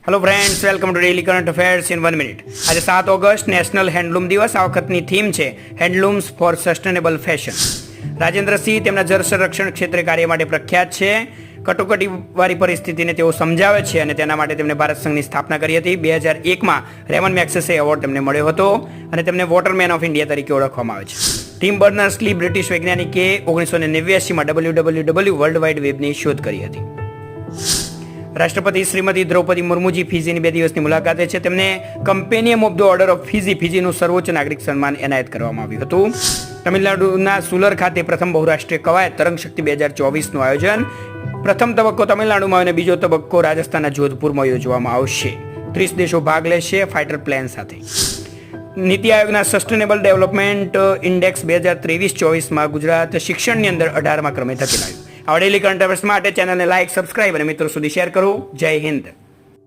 Hello friends, welcome to daily current affairs in 1 minute. આજે 7 August national handloom દિવસ. આ વખતની થીમ છે હેન્ડલૂમ્સ ફોર સસ્ટેનેબલ ફેશન. રાજેન્દ્રસિંહ તેમના જળ સંરક્ષણ ક્ષેત્રે કાર્ય માટે પ્રખ્યાત છે. કટોકટીવાળી પરિસ્થિતિને તેઓ સમજાવે છે અને તેના માટે તેમણે ભારત સંઘની સ્થાપના કરી હતી. 2001માં રેમન મેગ્સેસે એવોર્ડ તેમને મળ્યો હતો અને તેમને વોટરમેન ઓફ ઇન્ડિયા તરીકે ઓળખવામાં આવે છે. ટીમ બર્નર્સ-લી બ્રિટિશ વૈજ્ઞાનિકે 1989માં WWW વર્લ્ડ વાઇડ વેબની શોધ કરી હતી. રાષ્ટ્રપતિ શ્રીમતી દ્રૌપદી મુર્મુજી ફિજીની 2 દિવસની મુલાકાતે છે. તેમને કમ્પેનિયમ ઓફ ધ ઓર્ડર ઓફ ફિજીનું સર્વોચ્ચ નાગરિક સન્માન એનાયત કરવામાં આવ્યું હતું. તમિલનાડુના સુલર ખાતે પ્રથમ બહુરાષ્ટ્રીય કવાયત તરંગ શક્તિ 2024નું આયોજન. પ્રથમ તબક્કો તમિલનાડુમાં અને બીજો તબક્કો રાજસ્થાનના જોધપુરમાં યોજવામાં આવશે. 30 દેશો ભાગ લેશે ફાઇટર પ્લેન સાથે. નીતિ આયોગના સસ્ટેનેબલ ડેવલપમેન્ટ ઇન્ડેક્સ 2023-24માં ગુજરાત શિક્ષણની અંદર 18મા ક્રમે ધકેલાયું. આ ડેઇલી કરંટ અફેર્સ માટે ચેનલને લાઇક, સબસ્ક્રાઇબ અને મિત્રો સુધી શેર કરો. જય હિન્દ.